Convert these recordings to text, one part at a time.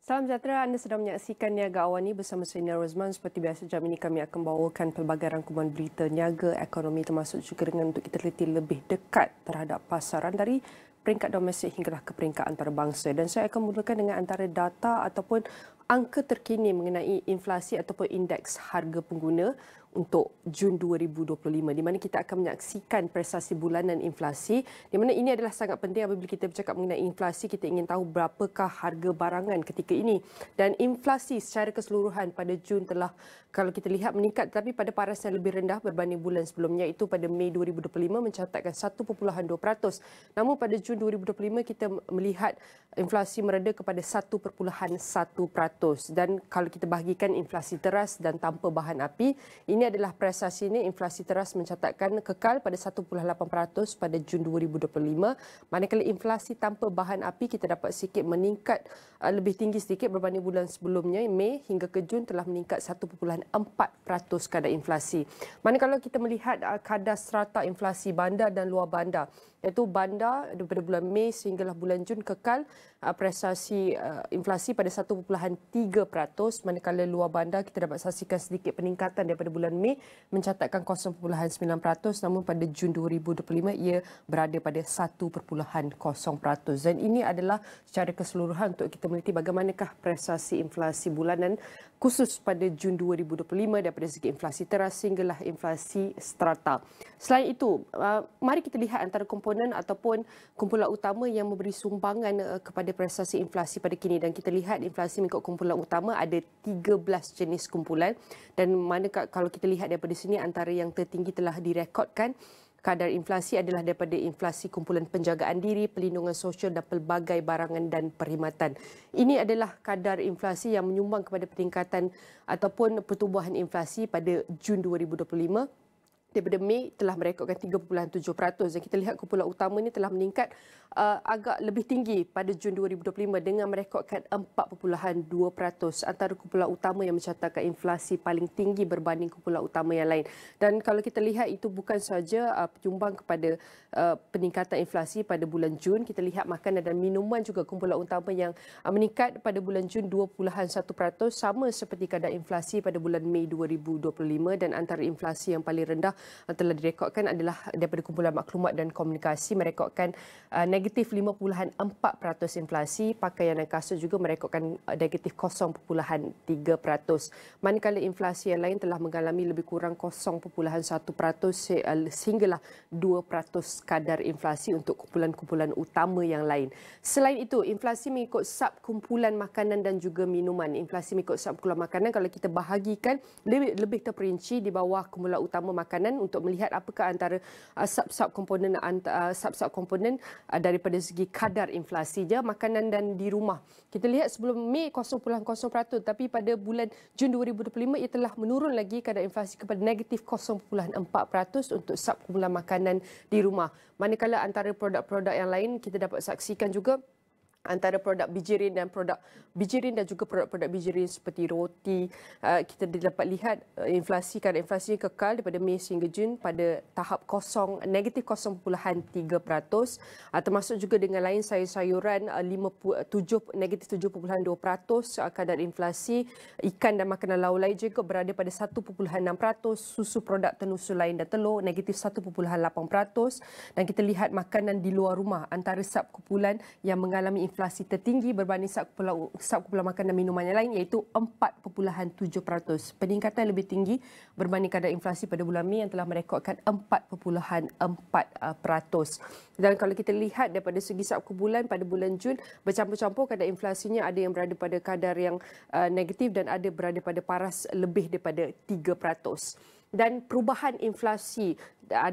Salam sejahtera, anda sedang menyaksikan Niaga Awani bersama saya Nursyazwani. Seperti biasa, jam ini kami akan bawakan pelbagai rangkuman berita niaga, ekonomi termasuk juga dengan untuk kita teliti lebih dekat terhadap pasaran dari peringkat domestik hinggalah ke peringkat antarabangsa. Dan saya akan mulakan dengan antara data ataupun angka terkini mengenai inflasi ataupun indeks harga pengguna untuk Jun 2025, di mana kita akan menyaksikan prestasi bulanan inflasi, di mana ini adalah sangat penting apabila kita bercakap mengenai inflasi. Kita ingin tahu berapakah harga barangan ketika ini, dan inflasi secara keseluruhan pada Jun telah, kalau kita lihat, meningkat tetapi pada paras yang lebih rendah berbanding bulan sebelumnya, iaitu pada Mei 2025 mencatatkan 1.2%. Namun pada Jun 2025 kita melihat inflasi mereda kepada 1.1%, dan kalau kita bahagikan inflasi teras dan tanpa bahan api, ini adalah prestasi ini. Inflasi teras mencatatkan kekal pada 1.8% pada Jun 2025, manakala inflasi tanpa bahan api kita dapat sikit meningkat lebih tinggi sedikit berbanding bulan sebelumnya. Mei hingga ke Jun telah meningkat 1.4% kadar inflasi. Manakala kita melihat kadar strata inflasi bandar dan luar bandar, iaitu bandar daripada bulan Mei sehinggalah bulan Jun kekal prestasi inflasi pada 1.3%, manakala luar bandar kita dapat saksikan sedikit peningkatan daripada bulan Mei mencatatkan 0.9%, namun pada Jun 2025 ia berada pada 1.0%. Dan ini adalah secara keseluruhan untuk kita meneliti bagaimanakah prestasi inflasi bulanan khusus pada Jun 2025 daripada segi inflasi teras sehinggalah inflasi strata. Selain itu, mari kita lihat antara komponen ataupun kumpulan utama yang memberi sumbangan kepada prestasi inflasi pada kini. Dan kita lihat inflasi mengikut kumpulan utama ada 13 jenis kumpulan, dan mana kalau kita lihat daripada sini antara yang tertinggi telah direkodkan kadar inflasi adalah daripada inflasi kumpulan penjagaan diri, pelindungan sosial dan pelbagai barangan dan perkhidmatan. Ini adalah kadar inflasi yang menyumbang kepada peningkatan ataupun pertumbuhan inflasi pada Jun 2025. Daripada Mei telah merekodkan 3.7%, dan kita lihat kumpulan utama ini telah meningkat agak lebih tinggi pada Jun 2025 dengan merekodkan 4.2%, antara kumpulan utama yang mencatatkan inflasi paling tinggi berbanding kumpulan utama yang lain. Dan kalau kita lihat, itu bukan sahaja penyumbang kepada peningkatan inflasi pada bulan Jun. Kita lihat makanan dan minuman juga kumpulan utama yang meningkat pada bulan Jun 2.1%, sama seperti kadar inflasi pada bulan Mei 2025, dan antara inflasi yang paling rendah telah direkodkan adalah daripada kumpulan maklumat dan komunikasi, merekodkan negatif 5.4% inflasi. Pakaian dan kasut juga merekodkan negatif 0.3%, manakala inflasi yang lain telah mengalami lebih kurang 0.1% sehinggalah 2% kadar inflasi untuk kumpulan-kumpulan utama yang lain. Selain itu, inflasi mengikut subkumpulan makanan dan juga minuman. Inflasi mengikut subkumpulan makanan, kalau kita bahagikan lebih terperinci di bawah kumpulan utama makanan untuk melihat apakah antara sub-subkomponen daripada segi kadar inflasi je. Makanan dan di rumah, kita lihat sebelum Mei 0.0%, tapi pada bulan Jun 2025 ia telah menurun lagi kadar inflasi kepada negatif 0.4% untuk subkumpulan makanan di rumah. Manakala antara produk-produk yang lain kita dapat saksikan juga antara produk bijirin dan juga produk-produk bijirin seperti roti, kita dapat lihat kadar inflasi kekal daripada Mei hingga Jun pada tahap negatif 0.3%, termasuk juga dengan lain sayur-sayuran negatif 7.2%, kadar inflasi ikan dan makanan laut lain juga berada pada 1.6%, susu produk tenusu lain dan telur negatif 1.8%, dan kita lihat makanan di luar rumah antara subkumpulan yang mengalami inflasi tertinggi berbanding subkumpulan makanan dan minuman yang lain, iaitu 4.7%. Peningkatan lebih tinggi berbanding kadar inflasi pada bulan Mei yang telah merekodkan 4.4%. Dan kalau kita lihat daripada segi subkumpulan pada bulan Jun, bercampur-campur kadar inflasinya, ada yang berada pada kadar yang negatif dan ada berada pada paras lebih daripada 3%. Dan perubahan inflasi,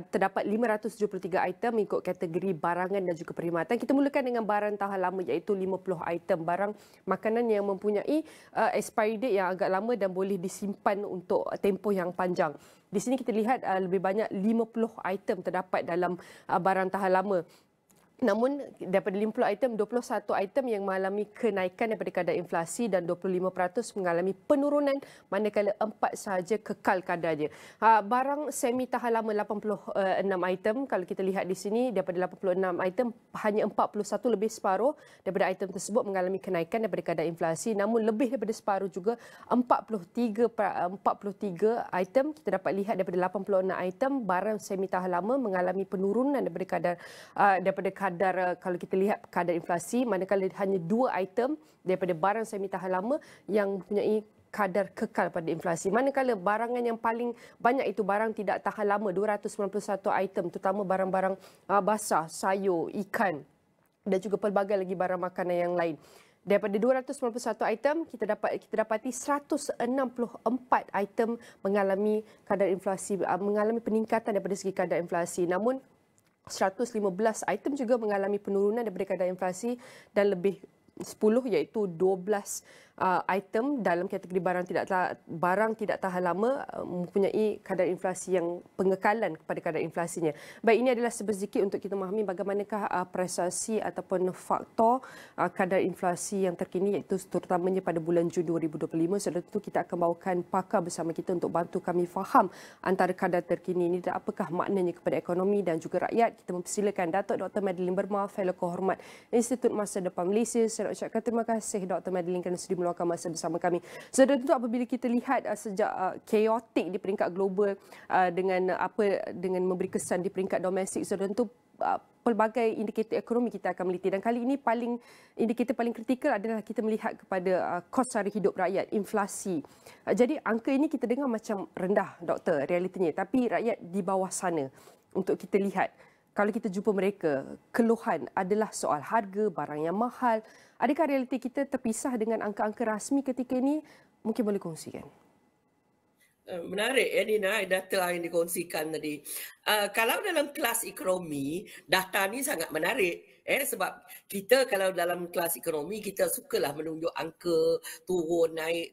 terdapat 573 item mengikut kategori barangan dan juga perkhidmatan. Kita mulakan dengan barang tahan lama, iaitu 50 item barang makanan yang mempunyai expiry date yang agak lama dan boleh disimpan untuk tempoh yang panjang. Di sini kita lihat lebih banyak 50 item terdapat dalam barang tahan lama. Namun daripada 50 item, 21 item yang mengalami kenaikan daripada kadar inflasi dan 25% mengalami penurunan, manakala 4 sahaja kekal kadarnya. Barang semi tahan lama 86 item, kalau kita lihat di sini daripada 86 item hanya 41 lebih separuh daripada item tersebut mengalami kenaikan daripada kadar inflasi, namun lebih daripada separuh juga 43 item kita dapat lihat daripada 86 item barang semi tahan lama mengalami penurunan daripada kalau kita lihat kadar inflasi, manakala hanya 2 item daripada barang semi tahan lama yang mempunyai kadar kekal pada inflasi. Manakala barangan yang paling banyak itu barang tidak tahan lama, 291 item, terutama barang-barang basah, sayur, ikan dan juga pelbagai lagi barang makanan yang lain. Daripada 291 item, kita dapati 164 item mengalami kadar inflasi, mengalami peningkatan daripada segi kadar inflasi. Namun 115 item juga mengalami penurunan daripada kadar inflasi dan lebih 10 iaitu 12 item dalam kategori barang tidak tahan lama mempunyai kadar inflasi yang pengekalan kepada kadar inflasinya. Baik, ini adalah sedikit untuk kita memahami bagaimanakah prestasi ataupun faktor kadar inflasi yang terkini, iaitu terutamanya pada bulan Jun 2025. Setelah itu kita akan bawakan pakar bersama kita untuk bantu kami faham antara kadar terkini ini dan apakah maknanya kepada ekonomi dan juga rakyat. Kita mempersilakan Datuk Dr. Madeline Berma, Fellow Kehormat Institut Masa Depan Malaysia. Saya ucapkan terima kasih Dr. Madeline kerana sudi meluangkan masa bersama kami. Saudara, tentu apabila kita lihat sejak chaotic di peringkat global dengan memberi kesan di peringkat domestik, saudara, tentu pelbagai indikator ekonomi kita akan meliti, dan kali ini indikator paling kritikal adalah kita melihat kepada kos sara hidup rakyat, inflasi. Jadi angka ini kita dengar macam rendah, doktor, realitinya, tapi rakyat di bawah sana. Untuk kita lihat, kalau kita jumpa mereka, keluhan adalah soal harga, barang yang mahal. Adakah realiti kita terpisah dengan angka-angka rasmi ketika ini? Mungkin boleh kongsikan. Menarik ya Nina, data yang dikongsikan tadi. Kalau dalam kelas ekonomi, data ni sangat menarik. Sebab kita kalau dalam kelas ekonomi, kita sukalah menunjuk angka turun naik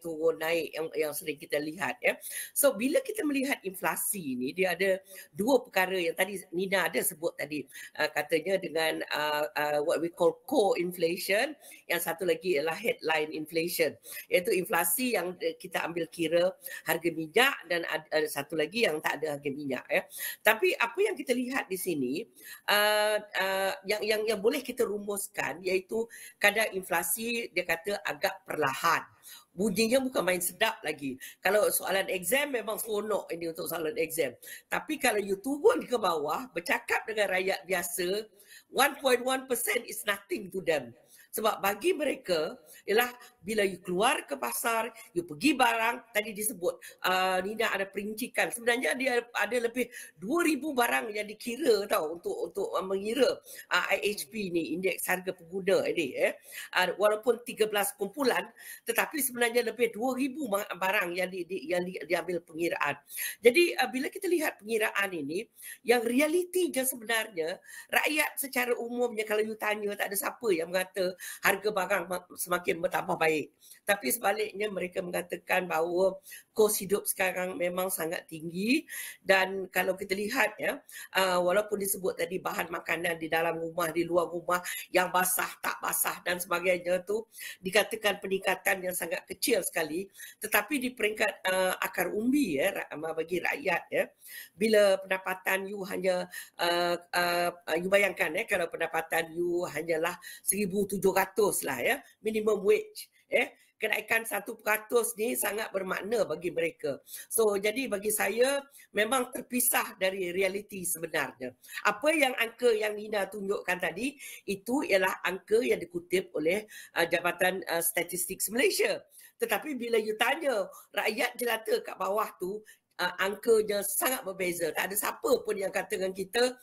yang sering kita lihat. So bila kita melihat inflasi ni, dia ada dua perkara yang tadi Nina ada sebut tadi. Katanya dengan what we call core inflation, yang satu lagi ialah headline inflation. Iaitu inflasi yang kita ambil kira harga minyak, dan ada satu lagi yang tak ada harga minyak. Tapi apa yang kita lihat di sini, yang boleh kita rumuskan iaitu kadar inflasi, dia kata agak perlahan. Bunyinya bukan main sedap lagi. Kalau soalan exam memang seronok ini untuk soalan exam. Tapi kalau you turun ke bawah, bercakap dengan rakyat biasa, 1.1% is nothing to them. Sebab bagi mereka ialah bila you keluar ke pasar, you pergi barang, tadi disebut Nina ada perincikan. Sebenarnya dia ada lebih 2,000 barang yang dikira tau untuk mengira IHP ni, indeks harga pengguna ini. Walaupun 13 kumpulan, tetapi sebenarnya lebih 2,000 barang yang diambil pengiraan. Jadi bila kita lihat pengiraan ini, yang realitinya sebenarnya rakyat secara umumnya, kalau you tanya, tak ada siapa yang mengata harga barang semakin bertambah baik. Tapi sebaliknya mereka mengatakan bahawa kos hidup sekarang memang sangat tinggi, dan kalau kita lihat walaupun disebut tadi bahan makanan di dalam rumah, di luar rumah, yang basah, tak basah dan sebagainya tu dikatakan peningkatan yang sangat kecil sekali, tetapi di peringkat akar umbi bagi rakyat, bila pendapatan you hanya you bayangkan kalau pendapatan you hanyalah 1,700 lah, minimum wage, kenaikan 1% ni sangat bermakna bagi mereka. So jadi bagi saya memang terpisah dari realiti sebenarnya. Apa yang angka yang Nina tunjukkan tadi itu ialah angka yang dikutip oleh Jabatan Statistik Malaysia. Tetapi bila you tanya rakyat jelata kat bawah tu, angkanya sangat berbeza. Tak ada siapa pun yang kata dengan kita,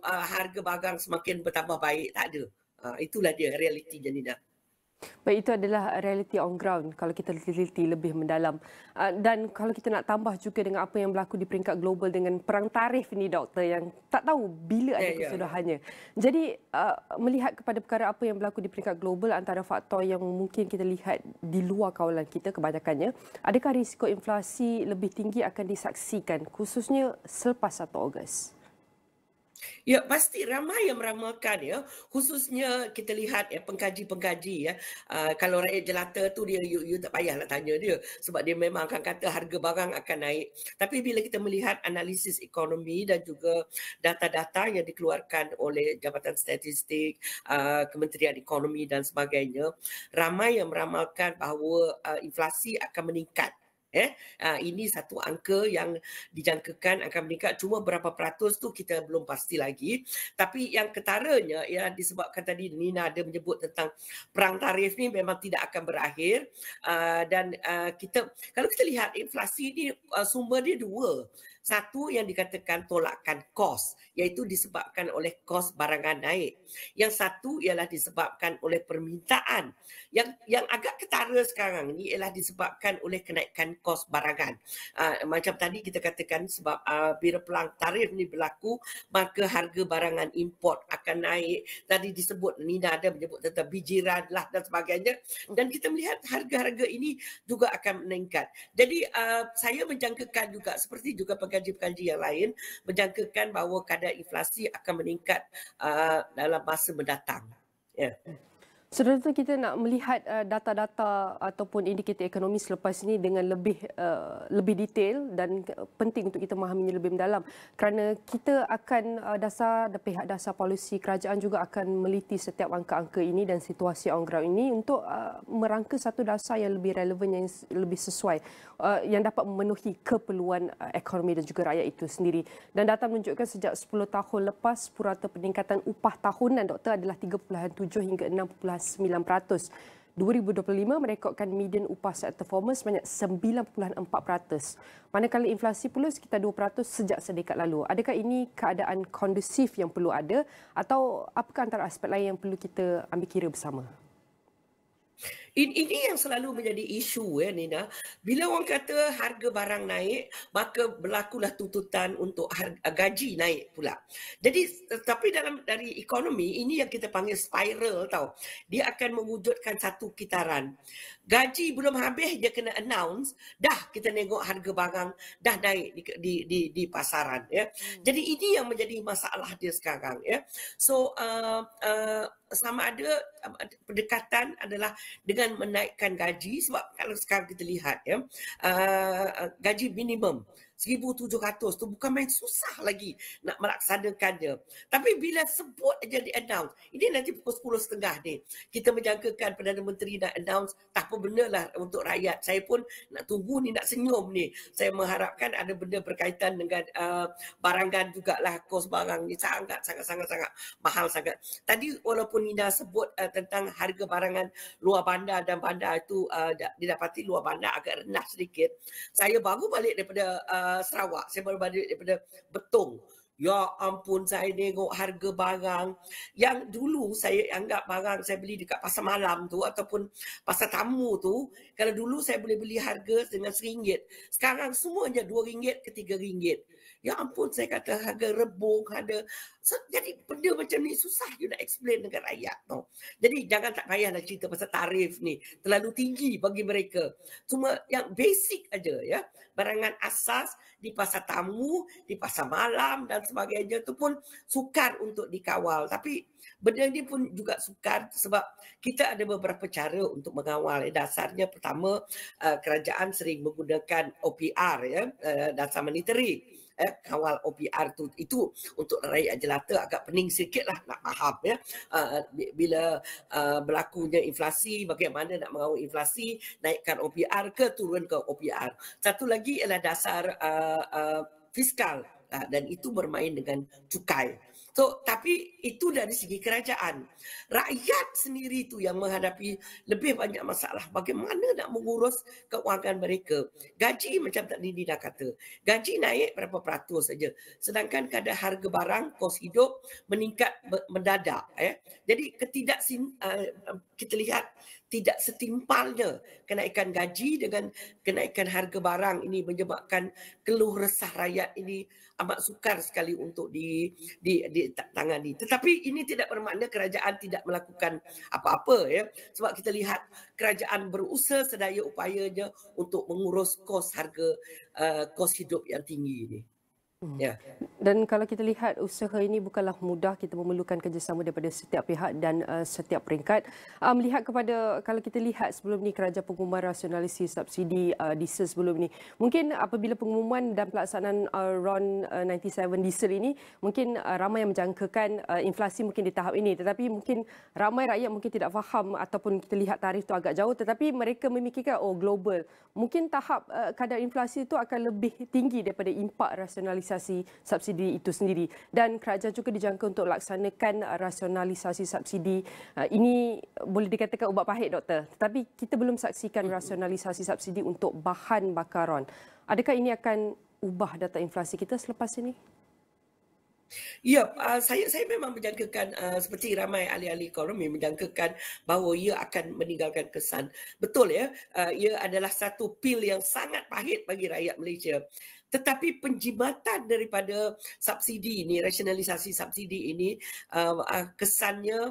harga barang semakin bertambah baik. Tak ada. Itulah dia realiti Janina. Baik, itu adalah realiti on ground kalau kita teliti lebih mendalam. Dan kalau kita nak tambah juga dengan apa yang berlaku di peringkat global dengan perang tarif ini, doktor, yang tak tahu bila ada kesudahannya. Jadi melihat kepada perkara apa yang berlaku di peringkat global, antara faktor yang mungkin kita lihat di luar kawalan kita kebanyakannya, adakah risiko inflasi lebih tinggi akan disaksikan khususnya selepas 1 Ogos? Ya, pasti ramai yang meramalkan ya. Khususnya kita lihat ya pengkaji-pengkaji ya. Kalau rakyat jelata tu dia you tak payahlah tanya dia sebab dia memang akan kata harga barang akan naik. Tapi bila kita melihat analisis ekonomi dan juga data-data yang dikeluarkan oleh Jabatan Statistik, Kementerian Ekonomi dan sebagainya, ramai yang meramalkan bahawa inflasi akan meningkat. Ini satu angka yang dijangkakan akan meningkat, cuma berapa peratus tu kita belum pasti lagi. Tapi yang ketaranya ialah disebabkan tadi Nina ada menyebut tentang perang tarif ni memang tidak akan berakhir, dan kalau kita lihat inflasi ni sumber dia dua. Satu yang dikatakan tolakan kos, iaitu disebabkan oleh kos barangan naik. Yang satu ialah disebabkan oleh permintaan. Yang agak ketara sekarang ni ialah disebabkan oleh kenaikan kos barangan. Macam tadi kita katakan sebab bila perang tarif ni berlaku, maka harga barangan import akan naik. Tadi disebut, Nina ada menyebut tentang bijiran lah dan sebagainya. Dan kita melihat harga-harga ini juga akan meningkat. Jadi saya menjangkakan juga seperti juga pengkaji-pengkaji yang lain menjangkakan bahawa kadar inflasi akan meningkat dalam masa mendatang. Ya. Saudara tu, kita nak melihat data-data ataupun indikator ekonomi selepas ini dengan lebih detail dan penting untuk kita memahaminya lebih mendalam kerana kita akan pihak dasar polisi kerajaan juga akan meliti setiap angka-angka ini dan situasi on ground ini untuk merangka satu dasar yang lebih relevan, yang lebih sesuai, yang dapat memenuhi keperluan ekonomi dan juga rakyat itu sendiri. Dan data menunjukkan sejak 10 tahun lepas purata peningkatan upah tahunan doktor adalah 3.7 hingga 6.9%. 2025 merekodkan median upah sektor formal sebanyak 9.4%. Manakala inflasi pula sekitar 2% sejak sedekad lalu. Adakah ini keadaan kondusif yang perlu ada atau apakah antara aspek lain yang perlu kita ambil kira bersama? Ini yang selalu menjadi isu ya Nina. Bila orang kata harga barang naik, maka berlakulah tuntutan untuk gaji naik pula. Jadi tapi dari ekonomi ini yang kita panggil spiral tau. Dia akan mewujudkan satu kitaran. Gaji belum habis dia kena announce, dah kita tengok harga barang dah naik di pasaran ya. Jadi ini yang menjadi masalah dia sekarang ya. So sama ada pendekatan adalah dengan menaikkan gaji, sebab kalau sekarang kita lihat ya, gaji minimum 1,700 tu bukan main susah lagi nak melaksanakannya. Tapi bila sebut aja di announce, ini nanti pukul 10.30 ni, kita menjangkakan Perdana Menteri nak announce, tak apa benda lah untuk rakyat. Saya pun nak tunggu ni, nak senyum ni. Saya mengharapkan ada benda berkaitan dengan barangan jugalah, kos barang ni sangat mahal sangat. Tadi walaupun Nina sebut tentang harga barangan luar bandar dan bandar itu didapati luar bandar agak rendah sedikit. Saya baru balik daripada Sarawak, saya baru balik daripada Betong. Ya ampun, saya tengok harga barang yang dulu saya anggap barang saya beli dekat pasar malam tu ataupun pasar tamu tu, kalau dulu saya boleh beli harga dengan RM1, sekarang semuanya RM2 ke RM3. Ya ampun, saya kata harga rebung, ada. So, jadi benda macam ni susah you nak explain dengan rakyat tau. Jadi jangan tak payahlah cerita pasal tarif ni, terlalu tinggi bagi mereka. Cuma yang basic aja ya, barangan asas di pasar tamu, di pasar malam dan sebagainya tu pun sukar untuk dikawal. Tapi benda ni pun juga sukar sebab kita ada beberapa cara untuk mengawal. Dasarnya pertama, kerajaan sering menggunakan OPR ya, dasar monetary. Kawal OPR tu, itu untuk rakyat jelata agak pening sikit lah nak faham ya. Bila berlakunya inflasi, bagaimana nak mengawal inflasi, naikkan OPR ke turunkan OPR. Satu lagi ialah dasar fiskal, dan itu bermain dengan cukai. So, tapi itu dari segi kerajaan. Rakyat sendiri tu yang menghadapi lebih banyak masalah. Bagaimana nak mengurus keuangan mereka. Gaji macam tadi Dina kata. Gaji naik berapa peratus saja. Sedangkan kadar harga barang, kos hidup meningkat mendadak. Jadi kita lihat tidak setimpalnya kenaikan gaji dengan kenaikan harga barang ini menyebabkan keluh resah rakyat ini amat sukar sekali untuk ditangani. Tetapi ini tidak bermakna kerajaan tidak melakukan apa-apa ya. Sebab kita lihat kerajaan berusaha sedaya upayanya untuk mengurus kos hidup yang tinggi ini. Ya. Dan kalau kita lihat usaha ini bukanlah mudah, kita memerlukan kerjasama daripada setiap pihak dan setiap peringkat. Melihat kepada, kalau kita lihat sebelum ni kerajaan pengumuman rasionalisasi subsidi diesel sebelum ni, mungkin apabila pengumuman dan pelaksanaan RON 97 diesel ini, mungkin ramai yang menjangkakan inflasi mungkin di tahap ini, tetapi mungkin ramai rakyat mungkin tidak faham ataupun kita lihat tarikh itu agak jauh, tetapi mereka memikirkan global. Mungkin tahap kadar inflasi itu akan lebih tinggi daripada impak rasionalisasi subsidi itu sendiri, dan kerajaan juga dijangka untuk laksanakan rasionalisasi subsidi. Ini boleh dikatakan ubat pahit, Doktor, tetapi kita belum saksikan rasionalisasi subsidi untuk bahan bakaran. Adakah ini akan ubah data inflasi kita selepas ini? Ya, saya memang menjangkakan seperti ramai ahli-ahli ekonomi menjangkakan bahawa ia akan meninggalkan kesan. Betul ya, ia adalah satu pil yang sangat pahit bagi rakyat Malaysia. Tetapi penjimatan daripada subsidi ini, rasionalisasi subsidi ini, kesannya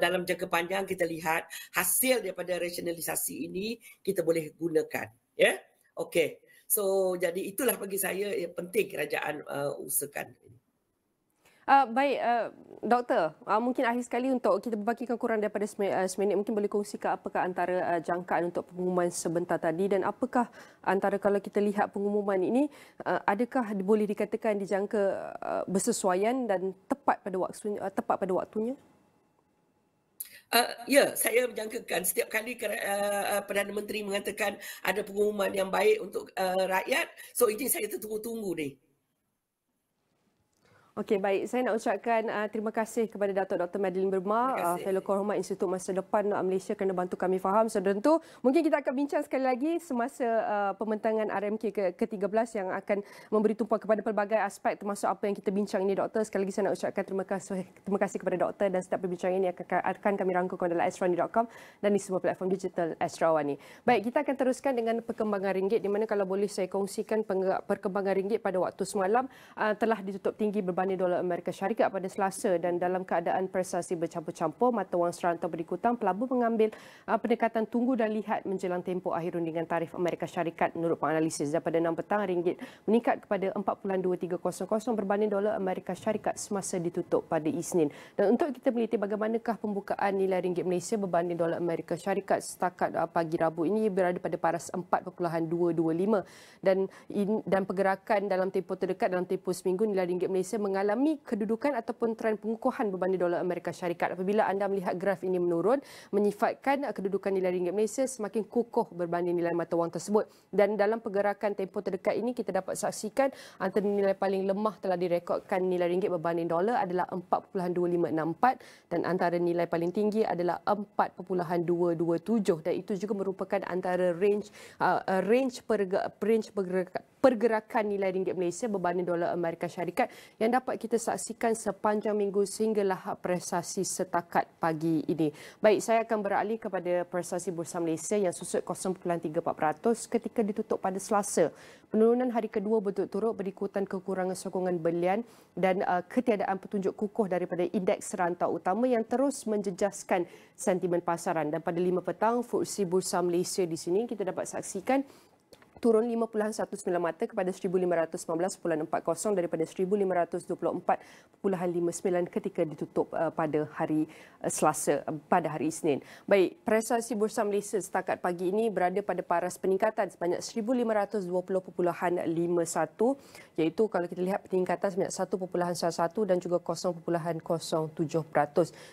dalam jangka panjang kita lihat hasil daripada rasionalisasi ini kita boleh gunakan. Ya, okey. So jadi itulah bagi saya yang penting kerajaan usahakan. Baik, Doktor, mungkin akhir sekali untuk kita berbagikan kurang daripada seminit, mungkin boleh kongsikan apakah antara jangkaan untuk pengumuman sebentar tadi, dan apakah antara kalau kita lihat pengumuman ini, adakah boleh dikatakan dijangka bersesuaian dan tepat pada waktunya? Ya, saya menjangkakan setiap kali Perdana Menteri mengatakan ada pengumuman yang baik untuk rakyat, so ini saya tunggu-tunggu ni. Okey, baik. Saya nak ucapkan terima kasih kepada Datuk Dr. Madeline Burma, Fellow Kehormat Institut Masa Depan Malaysia, kerana bantu kami faham. So, tentu mungkin kita akan bincang sekali lagi semasa pembentangan RMK ke-13 yang akan memberi tumpuan kepada pelbagai aspek termasuk apa yang kita bincang ini, Doktor. Sekali lagi saya nak ucapkan terima kasih kepada Doktor, dan setiap perbincangan ini akan kami rangkumkan dalam astrawani.com dan di semua platform digital Astro Awani. Baik, kita akan teruskan dengan perkembangan ringgit, di mana kalau boleh saya kongsikan perkembangan ringgit pada waktu semalam telah ditutup tinggi berbanding dolar Amerika Syarikat pada Selasa, dan dalam keadaan prestasi bercampur-campur, mata wang serantau berikutan, pelabur mengambil pendekatan tunggu dan lihat menjelang tempoh akhir rundingan tarif Amerika Syarikat. Menurut penganalisis, pada 6 petang ringgit meningkat kepada 4.2300 berbanding dolar Amerika Syarikat semasa ditutup pada Isnin. Dan untuk kita meneliti bagaimanakah pembukaan nilai ringgit Malaysia berbanding dolar Amerika Syarikat setakat pagi Rabu ini, berada pada paras 4.225, dan pergerakan dalam tempoh terdekat, dalam tempoh seminggu, nilai ringgit Malaysia mengalami kedudukan ataupun trend pengukuhan berbanding dolar Amerika Syarikat. Apabila anda melihat graf ini menurun, menyifatkan kedudukan nilai ringgit Malaysia semakin kukuh berbanding nilai mata wang tersebut. Dan dalam pergerakan tempoh terdekat ini, kita dapat saksikan antara nilai paling lemah telah direkodkan nilai ringgit berbanding dolar adalah 4.2564, dan antara nilai paling tinggi adalah 4.227, dan itu juga merupakan antara range pergerakan nilai ringgit Malaysia berbanding dolar Amerika Syarikat yang dapat kita saksikan sepanjang minggu sehinggalah prestasi setakat pagi ini. Baik, saya akan beralih kepada prestasi Bursa Malaysia yang susut 0.34% ketika ditutup pada Selasa. Penurunan hari kedua berturut-turut berikutan kekurangan sokongan belian dan ketiadaan petunjuk kukuh daripada indeks serantau utama yang terus menjejaskan sentimen pasaran. Dan pada 5 petang, FTSE Bursa Malaysia di sini kita dapat saksikan turun 5.19 mata kepada 1519.40 daripada 1524.59 ketika ditutup pada hari Selasa, pada hari Isnin. Baik, prestasi Bursa Malaysia setakat pagi ini berada pada paras peningkatan sebanyak 1520.51, iaitu kalau kita lihat peningkatan sebanyak 1.11 dan juga 0.07%.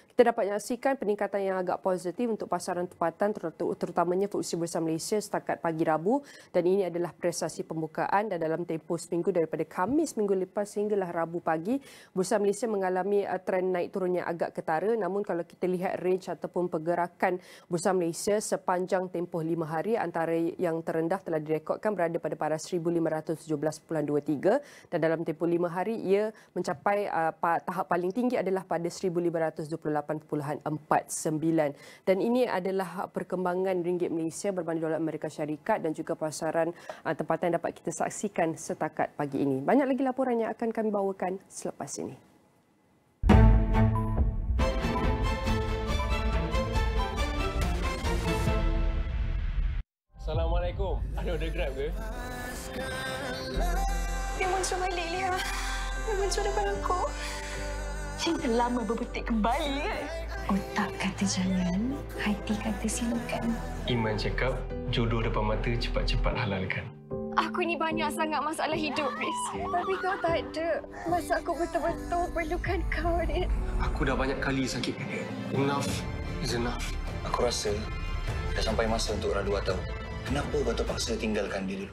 Kita dapat menyaksikan peningkatan yang agak positif untuk pasaran tempatan, terutamanya FTSE Bursa Malaysia setakat pagi Rabu, dan ini adalah prestasi pembukaan. Dan dalam tempoh seminggu daripada Khamis minggu lepas sehinggalah Rabu pagi, Bursa Malaysia mengalami trend naik turun yang agak ketara. Namun kalau kita lihat range ataupun pergerakan Bursa Malaysia sepanjang tempoh 5 hari, antara yang terendah telah direkodkan berada pada paras 1517.23, dan dalam tempoh 5 hari ia mencapai tahap paling tinggi adalah pada 1528.49, dan ini adalah perkembangan ringgit Malaysia berbanding dolar Amerika Syarikat dan juga pasaran tempatan yang dapat kita saksikan setakat pagi ini. Banyak lagi laporan yang akan kami bawakan selepas ini. Assalamualaikum. Ada order Grab ke? Dia muncul balik, Lia. Dia muncul depan aku. Cinta lama berbetik kembali, kan? Otak kata jangan, hati kata silakan. Iman cakap, jodoh depan mata cepat-cepat halalkan. Aku ni banyak sangat masalah hidup, Riz. Tapi kau tak ada. Masa aku betul-betul perlukan kau, Riz. Aku dah banyak kali sakit. Enough is enough. Aku rasa dah sampai masa untuk orang luar tahu kenapa kau terpaksa tinggalkan dia dulu.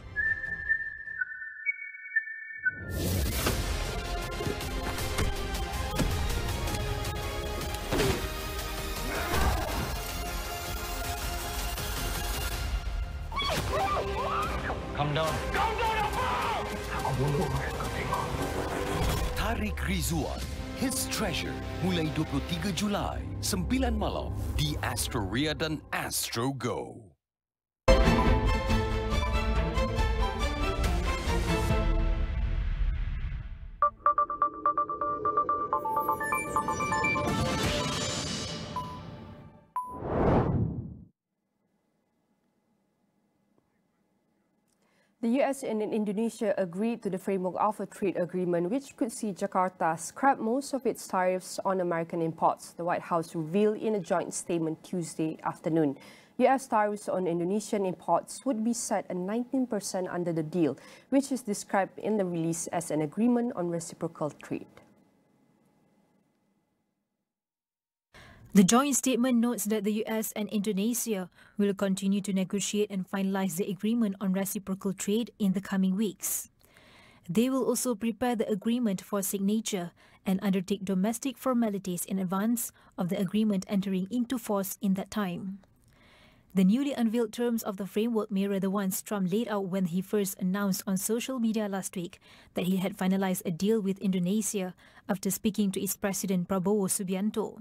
Calm down. Aku bunuh kau tengok. Tarik Rizwan, His Treasure, mulai 23 Julai, 9 malam di Astroria dan Astro Go. The US and Indonesia agreed to the framework of a trade agreement which could see Jakarta scrap most of its tariffs on American imports, the White House revealed in a joint statement Tuesday afternoon. US tariffs on Indonesian imports would be set at 19% under the deal, which is described in the release as an agreement on reciprocal trade. The joint statement notes that the US and Indonesia will continue to negotiate and finalize the agreement on reciprocal trade in the coming weeks. They will also prepare the agreement for signature and undertake domestic formalities in advance of the agreement entering into force in that time. The newly unveiled terms of the framework mirror the ones Trump laid out when he first announced on social media last week that he had finalized a deal with Indonesia after speaking to its president Prabowo Subianto.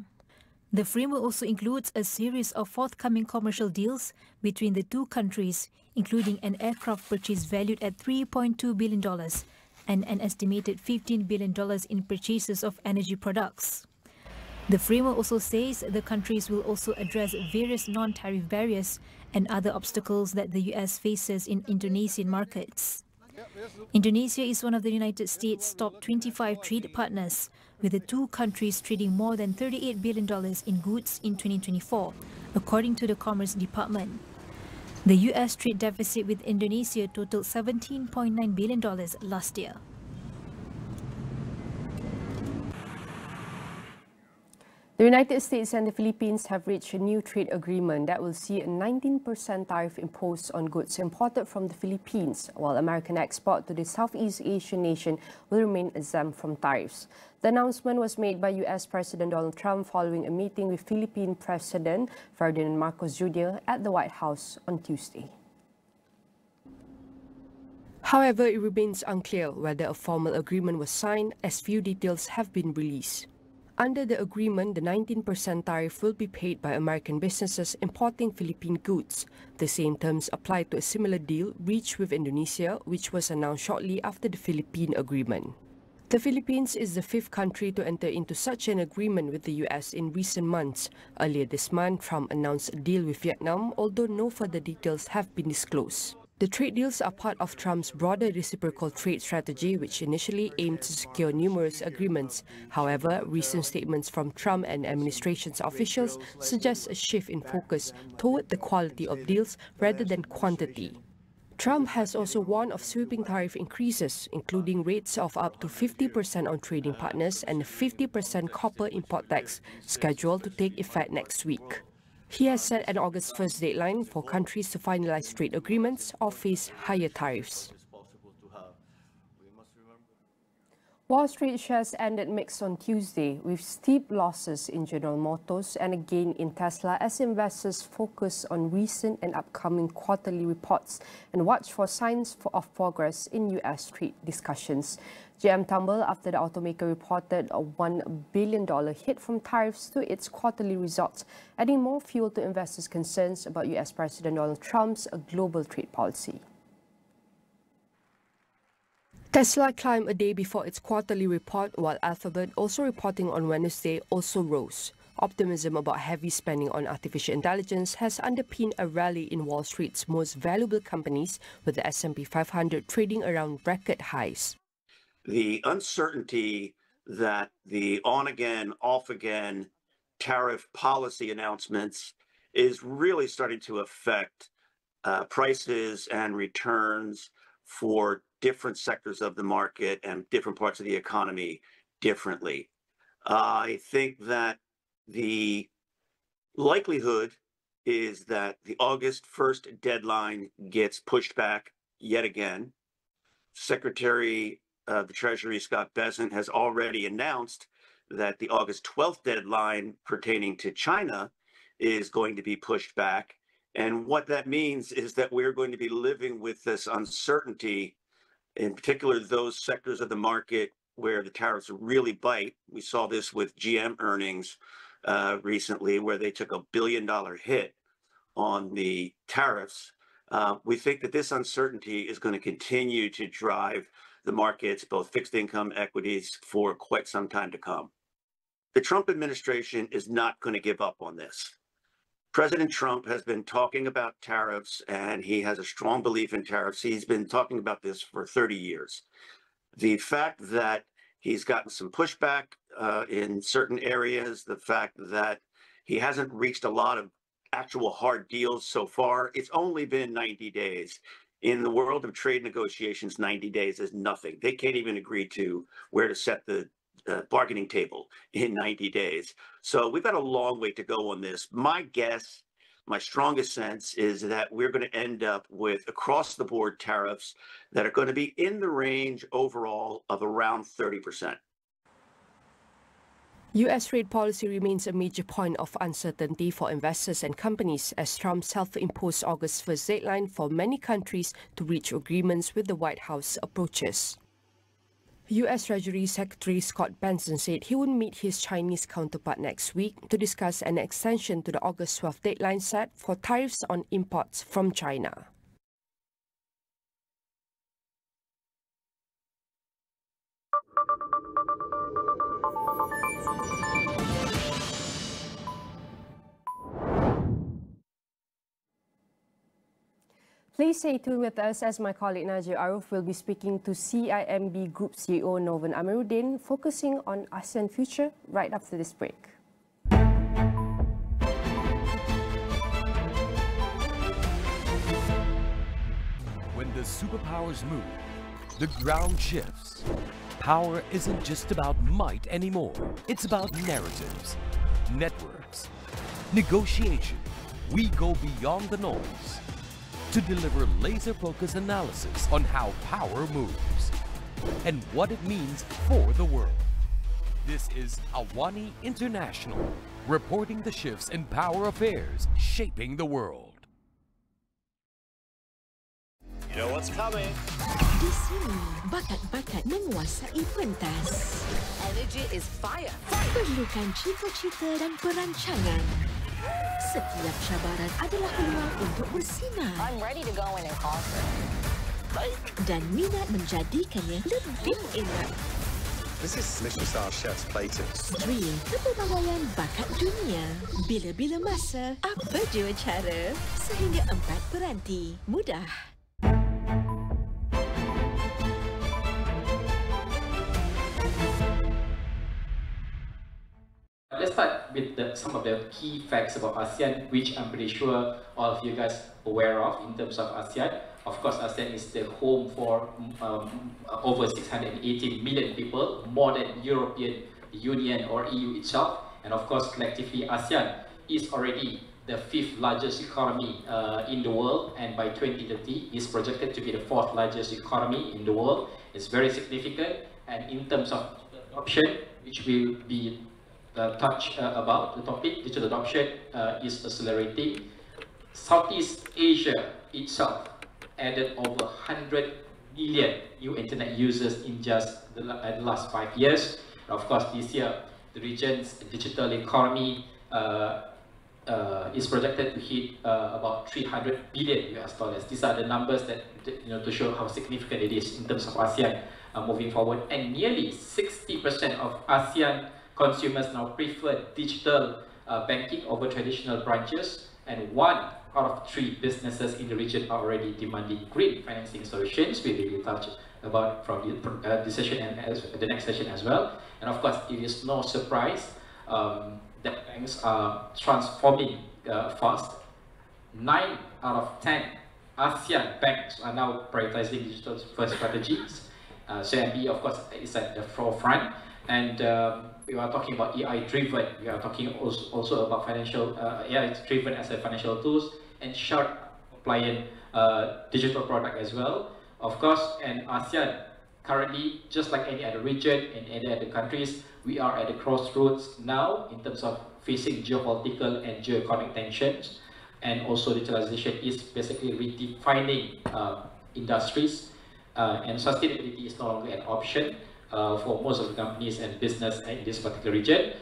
The framework also includes a series of forthcoming commercial deals between the two countries, including an aircraft purchase valued at $3.2 billion and an estimated $15 billion in purchases of energy products. The framework also says the countries will also address various non-tariff barriers and other obstacles that the US faces in Indonesian markets. Indonesia is one of the United States' top 25 trade partners, with the two countries trading more than $38 billion in goods in 2024, according to the Commerce Department. The US trade deficit with Indonesia totaled $17.9 billion last year. The United States and the Philippines have reached a new trade agreement that will see a 19% tariff imposed on goods imported from the Philippines, while American export to the Southeast Asian nation will remain exempt from tariffs. The announcement was made by US President Donald Trump following a meeting with Philippine President Ferdinand Marcos Jr. at the White House on Tuesday. However, it remains unclear whether a formal agreement was signed, as few details have been released. Under the agreement, the 19% tariff will be paid by American businesses importing Philippine goods. The same terms apply to a similar deal reached with Indonesia, which was announced shortly after the Philippine agreement. The Philippines is the fifth country to enter into such an agreement with the US in recent months. Earlier this month, Trump announced a deal with Vietnam, although no further details have been disclosed. The trade deals are part of Trump's broader reciprocal trade strategy, which initially aimed to secure numerous agreements. However, recent statements from Trump and administration's officials suggest a shift in focus toward the quality of deals rather than quantity. Trump has also warned of sweeping tariff increases, including rates of up to 50% on trading partners and a 50% copper import tax, scheduled to take effect next week. He has set an August 1st deadline for countries to finalize trade agreements or face higher tariffs. Wall Street shares ended mixed on Tuesday, with steep losses in General Motors and a gain in Tesla as investors focus on recent and upcoming quarterly reports and watch for signs of progress in US trade discussions. GM tumbled after the automaker reported a $1 billion hit from tariffs to its quarterly results, adding more fuel to investors' concerns about US President Donald Trump's global trade policy. Tesla climbed a day before its quarterly report, while Alphabet, also reporting on Wednesday, also rose. Optimism about heavy spending on artificial intelligence has underpinned a rally in Wall Street's most valuable companies, with the S&P 500 trading around record highs. the uncertainty that the on again, off again tariff policy announcements is really starting to affect prices and returns for different sectors of the market and different parts of the economy differently. I think that the likelihood is that the August 1st deadline gets pushed back yet again. Secretary of the Treasury, Scott Bessent, has already announced that the August 12th deadline pertaining to China is going to be pushed back. And what that means is that we're going to be living with this uncertainty, in particular, those sectors of the market where the tariffs really bite. We saw this with GM earnings recently, where they took $1 billion hit on the tariffs. We think that this uncertainty is going to continue to drive the markets, both fixed income equities, for quite some time to come. The Trump administration is not going to give up on this. President Trump has been talking about tariffs, and he has a strong belief in tariffs. He's been talking about this for 30 years. The fact that he's gotten some pushback in certain areas, the fact that he hasn't reached a lot of actual hard deals so far, it's only been 90 days. In the world of trade negotiations, 90 days is nothing. They can't even agree to where to set the bargaining table in 90 days. So we've got a long way to go on this. My guess, my strongest sense, is that we're going to end up with across-the-board tariffs that are going to be in the range overall of around 30%. US trade policy remains a major point of uncertainty for investors and companies as Trump self-imposed August 1st deadline for many countries to reach agreements with the White House approaches. US Treasury Secretary Scott Bessent said he would meet his Chinese counterpart next week to discuss an extension to the August 12th deadline set for tariffs on imports from China. Please stay tuned with us as my colleague Najib Aruf will be speaking to CIMB Group CEO Novan Amiruddin, focusing on ASEAN future right after this break. When the superpowers move, the ground shifts. Power isn't just about might anymore. It's about narratives, networks, negotiation. We go beyond the noise to deliver laser-focused analysis on how power moves and what it means for the world. This is Awani International, reporting the shifts in power affairs shaping the world. You know what's coming? Di sini, bakat-bakat menguasai pentas. Energy is fire. Perlukan cita-cita dan perancangan. Setiap cabaran adalah peluang untuk bersinar. I'm ready to go in and conquer. Dan minat menjadikannya lebih enak. This is Michelin-star chef's platers. Dream kepegawaian bakat dunia. Bila-bila masa, apa jua cara? Sehingga 4 peranti. Mudah. Let's start with some of the key facts about ASEAN, which I'm pretty sure all of you guys are aware of in terms of ASEAN. Of course, ASEAN is the home for over 618 million people, more than European Union or EU itself. And of course, collectively, ASEAN is already the 5th largest economy in the world, and by 2030 is projected to be the 4th largest economy in the world. It's very significant, and in terms of adoption, which will be touch about the topic, digital adoption is accelerating. Southeast Asia itself added over 100 million new internet users in just the last 5 years. And of course, this year, the region's digital economy is projected to hit about $300 billion. These are the numbers that, to show how significant it is in terms of ASEAN moving forward. And nearly 60% of ASEAN consumers now prefer digital banking over traditional branches, and 1 out of 3 businesses in the region are already demanding green financing solutions. We really touched from the session and the next session as well. And of course, it is no surprise that banks are transforming fast. 9 out of 10 ASEAN banks are now prioritizing digital first strategies. CIMB, of course, is at the forefront. And we are talking about AI-driven. We are talking also about financial AI-driven as a financial tools and sharp compliant digital product as well. Of course, and ASEAN currently, just like any other region and any other countries, we are at the crossroads now in terms of facing geopolitical and geoeconomic tensions. And also digitalization is basically redefining industries, and sustainability is no longer an option for most of the companies and business in this particular region.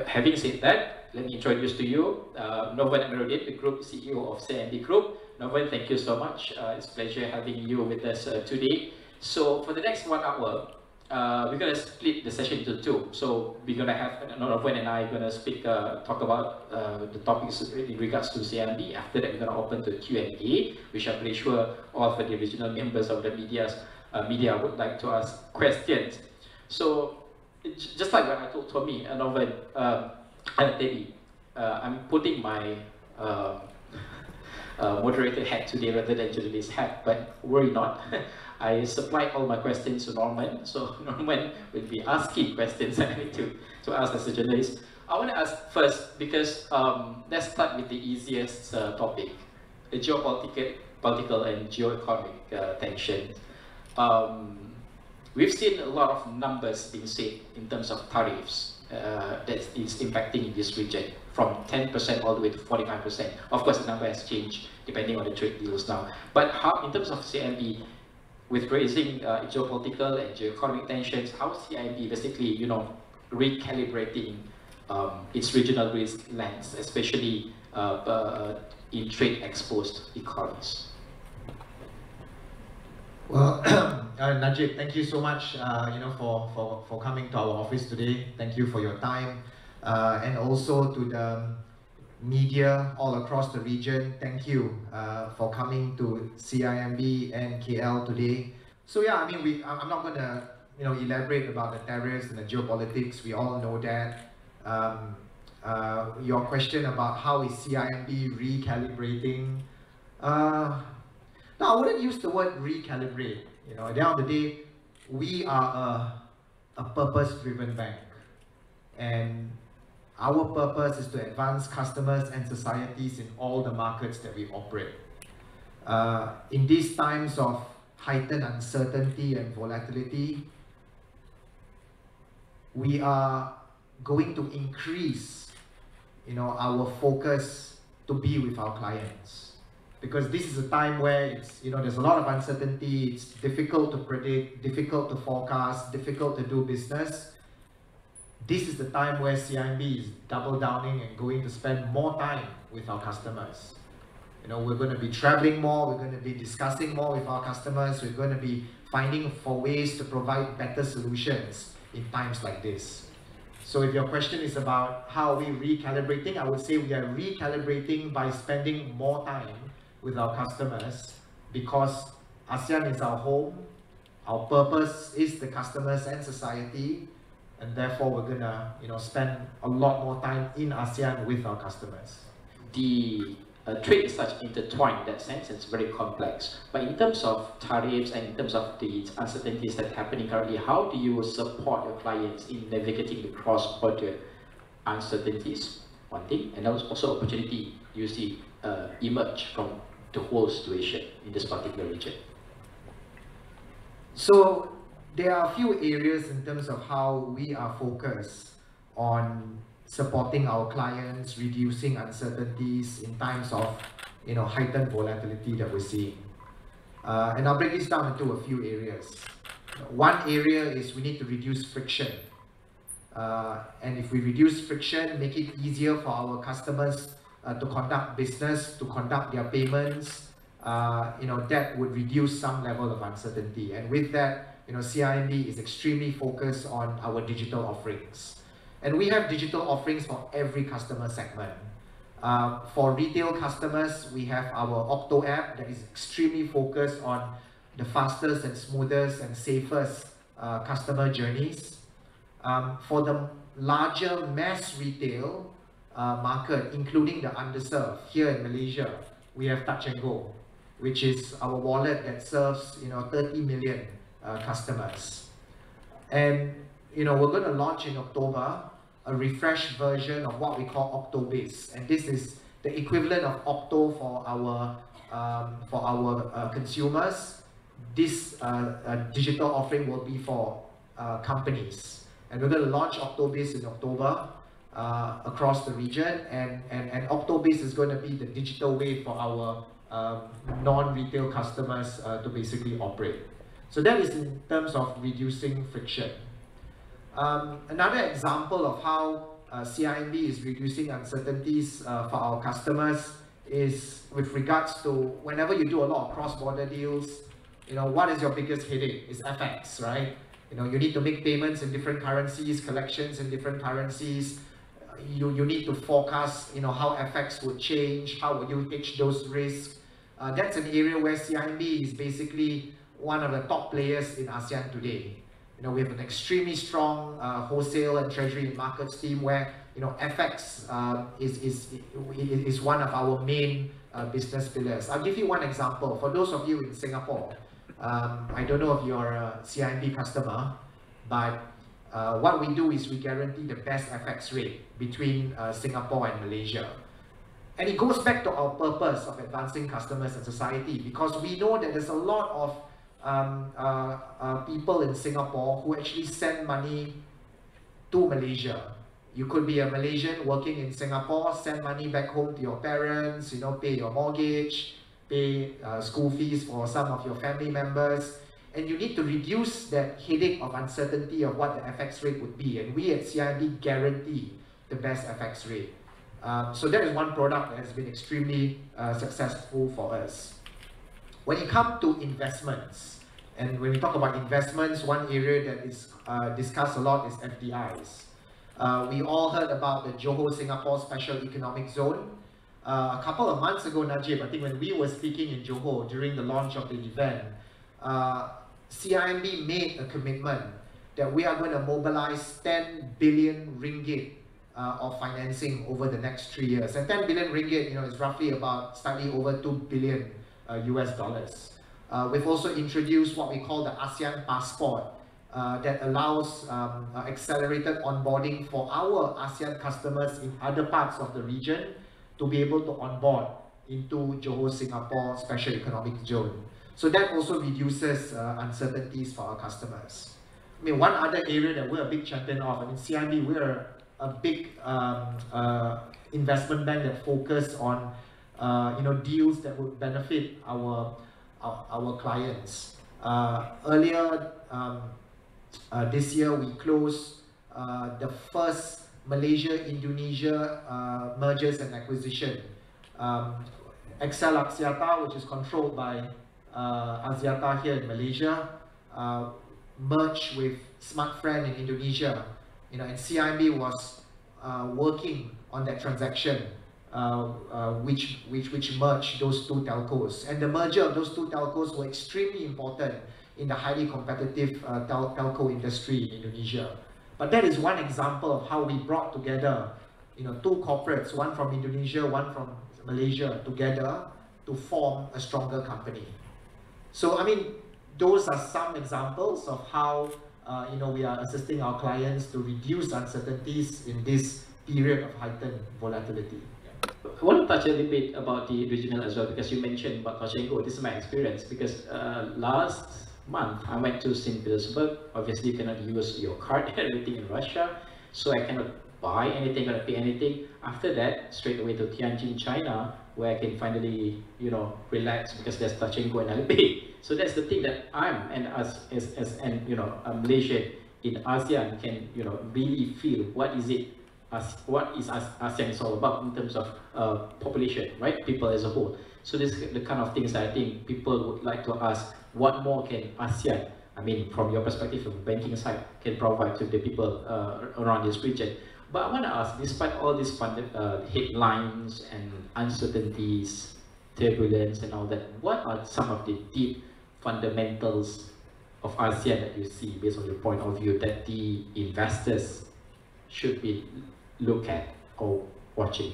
Having said that, let me introduce to you Novan Amiruddin, the Group CEO of CIMB Group. Novan, thank you so much. It's a pleasure having you with us today. So for the next 1 hour, we're going to split the session into 2. So we're going to have Novan and I going to talk about the topics in regards to CIMB. After that, we're going to open to Q&A, which I'm pretty sure all of the regional members of the media would like to ask questions. So just like what I told Tommy and Novan and Teddy, I'm putting my moderator hat today rather than journalist hat, but worry not. I supplied all my questions to Norman, so Norman will be asking questions I need to ask as a journalist. I want to ask first, because let's start with the easiest topic, the geopolitical and geoeconomic tension. We've seen a lot of numbers being said in terms of tariffs that is impacting in this region, from 10% all the way to 45%. Of course, the number has changed depending on the trade deals now. But how, in terms of CIMB, with raising geopolitical and geoeconomic tensions, how CIMB basically, recalibrating its regional risk lens, especially in trade-exposed economies? Well, Najib, thank you so much, for coming to our office today. Thank you for your time, and also to the media all across the region. Thank you for coming to CIMB and KL today. So yeah, I mean, I'm not going to elaborate about the tariffs and the geopolitics. We all know that. Your question about how is CIMB recalibrating? No, I wouldn't use the word recalibrate. At the end of the day, we are a purpose-driven bank, and our purpose is to advance customers and societies in all the markets that we operate. In these times of heightened uncertainty and volatility, we are going to increase, our focus to be with our clients. Because this is a time where it's, there's a lot of uncertainty, it's difficult to predict, difficult to forecast, difficult to do business. This is the time where CIMB is double downing and going to spend more time with our customers. We're going to be traveling more, we're going to be discussing more with our customers, we're going to be finding for ways to provide better solutions in times like this. So if your question is about how are we recalibrating, I would say we are recalibrating by spending more time with our customers, because ASEAN is our home, our purpose is the customers and society, and therefore we're gonna spend a lot more time in ASEAN with our customers. The trade is such intertwined in that sense, it's very complex. But in terms of tariffs and in terms of the uncertainties that are happening currently, how do you support your clients in navigating the cross-border uncertainties, one thing, and also opportunity you see emerge from the whole situation in this particular region? So there are a few areas in terms of how we are focused on supporting our clients, reducing uncertainties in times of heightened volatility that we're seeing. And I'll break this down into a few areas. One area is we need to reduce friction. And if we reduce friction, make it easier for our customers to conduct business, to conduct their payments, that would reduce some level of uncertainty. And with that, CIMB is extremely focused on our digital offerings. And we have digital offerings for every customer segment. For retail customers, we have our Octo app that is extremely focused on the fastest and smoothest and safest customer journeys. For the larger mass retail market, including the underserved, here in Malaysia, we have Touch and Go, which is our wallet that serves 30 million customers. And we're going to launch in October a refreshed version of what we call OctoBiz, and this is the equivalent of Octo for our consumers. This digital offering will be for companies, and we're going to launch OctoBiz in October across the region, and OctoBiz is going to be the digital way for our non-retail customers to basically operate. So that is in terms of reducing friction. Another example of how CIMB is reducing uncertainties for our customers is with regards to whenever you do a lot of cross-border deals, what is your biggest headache? It's FX, right? You need to make payments in different currencies, collections in different currencies. You need to forecast, how FX would change, how would you hedge those risks. That's an area where CIMB is basically one of the top players in ASEAN today. We have an extremely strong wholesale and treasury and markets team where FX is one of our main business pillars. I'll give you one example. For those of you in Singapore, I don't know if you're a CIMB customer, but what we do is we guarantee the best FX rate between Singapore and Malaysia. And it goes back to our purpose of advancing customers and society, because we know that there's a lot of people in Singapore who actually send money to Malaysia. You could be a Malaysian working in Singapore, send money back home to your parents, pay your mortgage, pay school fees for some of your family members, and you need to reduce that headache of uncertainty of what the FX rate would be, and we at CIMB guarantee the best FX rate. So that is one product that has been extremely successful for us. When it comes to investments, and when we talk about investments, one area that is discussed a lot is FDIs. We all heard about the Johor Singapore Special Economic Zone. A couple of months ago, Najib, I think when we were speaking in Johor during the launch of the event, CIMB made a commitment that we are going to mobilize 10 billion ringgit of financing over the next 3 years. And 10 billion ringgit, is roughly about slightly over $2 billion US dollars. We've also introduced what we call the ASEAN Passport that allows accelerated onboarding for our ASEAN customers in other parts of the region to be able to onboard into Johor Singapore Special Economic Zone. So that also reduces uncertainties for our customers. One other area that we're a big champion of, CIMB, we're a big investment bank that focus on deals that would benefit our clients. Earlier this year, we closed the first Malaysia-Indonesia mergers and acquisition. XL Axiata, which is controlled by Axiata here in Malaysia, merged with Smartfren in Indonesia. And CIMB was working on that transaction, which merged those two telcos. And the merger of those two telcos were extremely important in the highly competitive telco industry in Indonesia. But that is one example of how we brought together, two corporates, one from Indonesia, one from Malaysia, together to form a stronger company. So, those are some examples of how we are assisting our clients to reduce uncertainties in this period of heightened volatility. I want to touch a little bit about the regional as well, because you mentioned about Touch and Go. This is my experience, because last month I went to St. Petersburg. Obviously you cannot use your card and everything in Russia, so I cannot buy anything, cannot pay anything. After that, straight away to Tianjin, China, where I can finally, relax, because there's Touch and Go and Alipay. So that's the thing that I'm, and us as a Malaysian in ASEAN can, really feel what is ASEAN is all about in terms of population, right? People as a whole. So this is the kind of things I think people would like to ask, what more can ASEAN, from your perspective, from the banking side, can provide to the people around this region? But I want to ask, despite all these headlines and uncertainties, turbulence and all that, what are some of the deep fundamentals of ASEAN that you see based on your point of view that the investors should be look at or watching?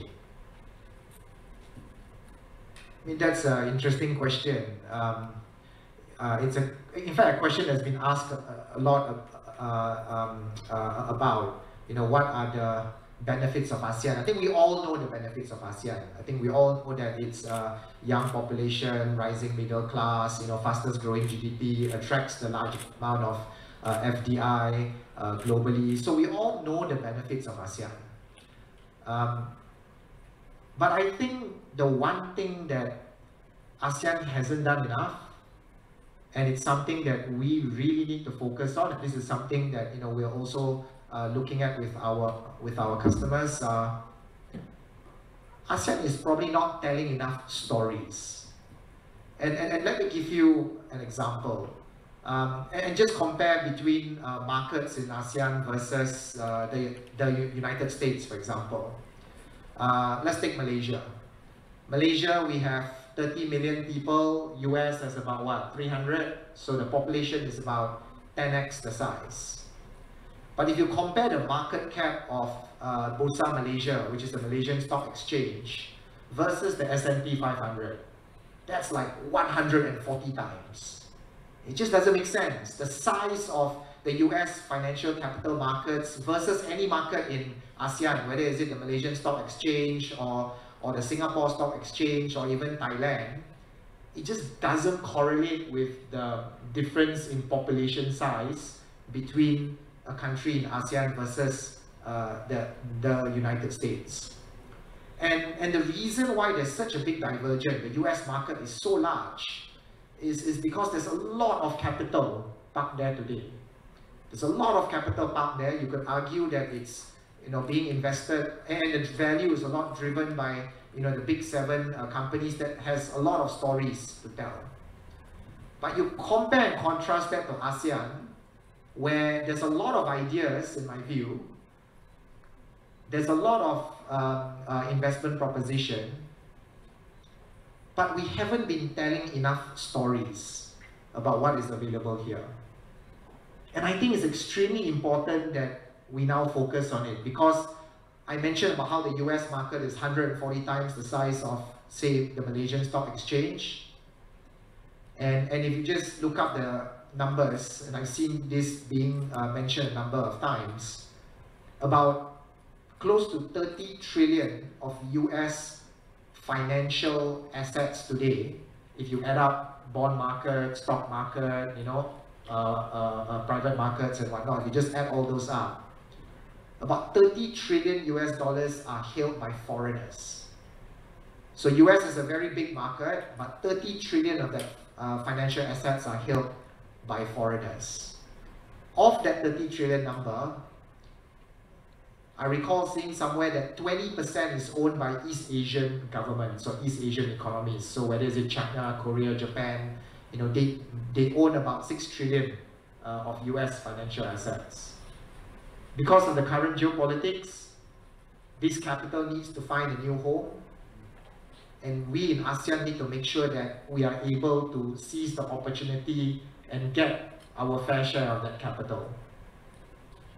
I mean, that's an interesting question. It's in fact, a question that's been asked a lot about, what are the benefits of ASEAN. I think we all know the benefits of ASEAN. I think we all know that it's a young population, rising middle class, fastest growing GDP, attracts the large amount of FDI globally. So we all know the benefits of ASEAN. But I think the one thing that ASEAN hasn't done enough, and it's something that we really need to focus on. This is something that we're also looking at with our customers. ASEAN is probably not telling enough stories. And let me give you an example. And just compare between markets in ASEAN versus the United States, for example. Let's take Malaysia. Malaysia, we have 30 million people. US has about what, 300? So the population is about 10x the size. But if you compare the market cap of Bursa Malaysia, which is the Malaysian Stock Exchange, versus the S&P 500, that's like 140 times. It just doesn't make sense. The size of the US financial capital markets versus any market in ASEAN, whether is it the Malaysian Stock Exchange or the Singapore Stock Exchange or even Thailand, it just doesn't correlate with the difference in population size between a country in ASEAN versus the United States. And the reason why there's such a big divergence, the US market is so large, is because there's a lot of capital parked there today. There's a lot of capital parked there. You could argue that it's being invested, and the value is a lot driven by the big 7 companies that has a lot of stories to tell. But you compare and contrast that to ASEAN, where there's a lot of ideas, in my view. There's a lot of investment proposition, but we haven't been telling enough stories about what is available here. And I think it's extremely important that we now focus on it, because I mentioned about how the US market is 140 times the size of, say, the Malaysian Stock Exchange. And if you just look up the numbers, and I've seen this being mentioned a number of times, about close to 30 trillion of US financial assets today, if you add up bond market, stock market, private markets and whatnot, you just add all those up, about 30 trillion US dollars are held by foreigners. So US is a very big market, but 30 trillion of that financial assets are held by foreigners. Of that 30 trillion number, I recall seeing somewhere that 20% is owned by East Asian governments or East Asian economies. So whether it's in China, Korea, Japan, they own about 6 trillion of US financial assets. Because of the current geopolitics, this capital needs to find a new home. And we in ASEAN need to make sure that we are able to seize the opportunity and get our fair share of that capital.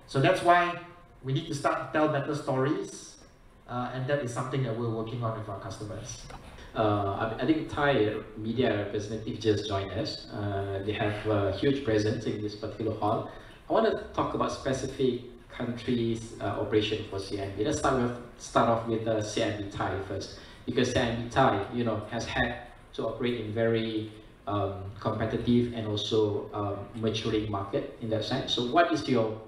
So that's why we need to start to tell better stories, and that is something that we're working on with our customers. I think Thai media representative just joined us. They have a huge presence in this particular hall. I want to talk about specific countries' operation for CIMB. Let's start off with CIMB Thai first, because CIMB Thai, has had to operate in very competitive and also maturing market in that sense. So what is your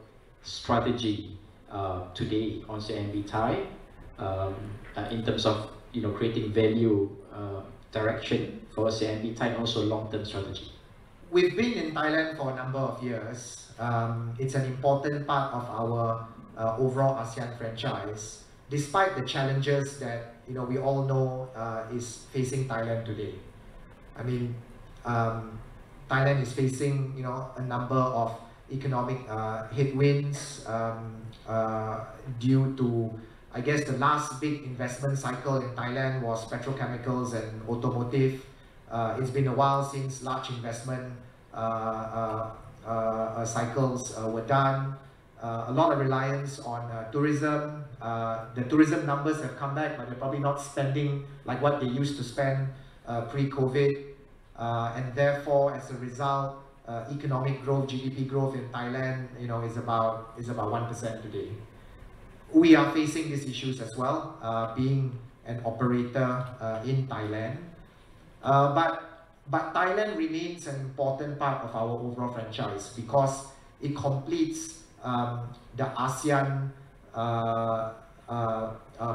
strategy today on CIMB Thai in terms of creating value direction for CIMB Thai and also long-term strategy? We've been in Thailand for a number of years. It's an important part of our overall ASEAN franchise, despite the challenges that we all know is facing Thailand today. I mean, Thailand is facing a number of economic headwinds due to, I guess, the last big investment cycle in Thailand was petrochemicals and automotive. It's been a while since large investment cycles were done. A lot of reliance on tourism. The tourism numbers have come back, but they're probably not spending like what they used to spend pre-COVID. And therefore, as a result, economic growth, GDP growth in Thailand, is about 1% today. We are facing these issues as well, being an operator in Thailand. But Thailand remains an important part of our overall franchise because it completes the ASEAN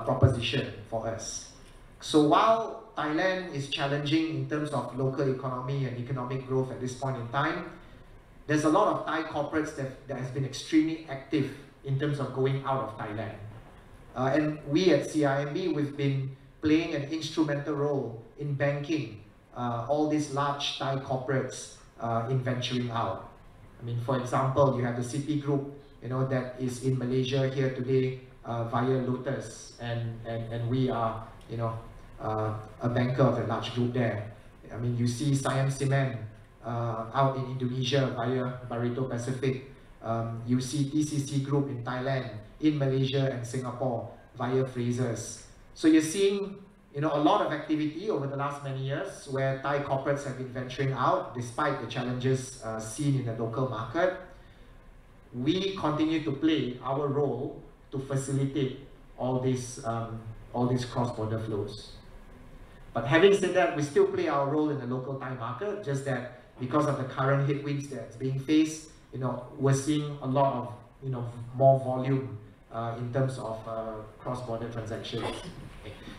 proposition for us. So while Thailand is challenging in terms of local economy and economic growth at this point in time, there's a lot of Thai corporates that has been extremely active in terms of going out of Thailand. And we at CIMB, we've been playing an instrumental role in banking all these large Thai corporates in venturing out. I mean, for example, you have the CP Group, that is in Malaysia here today via Lotus, and we are, a banker of a large group there. I mean, you see Siam Cement out in Indonesia via Barito Pacific. You see TCC Group in Thailand, in Malaysia and Singapore via Frasers. So you're seeing, a lot of activity over the last many years where Thai corporates have been venturing out despite the challenges seen in the local market. We continue to play our role to facilitate all these cross-border flows. But having said that, we still play our role in the local Thai market, just that because of the current headwinds that's being faced, we're seeing a lot of, more volume in terms of cross-border transactions.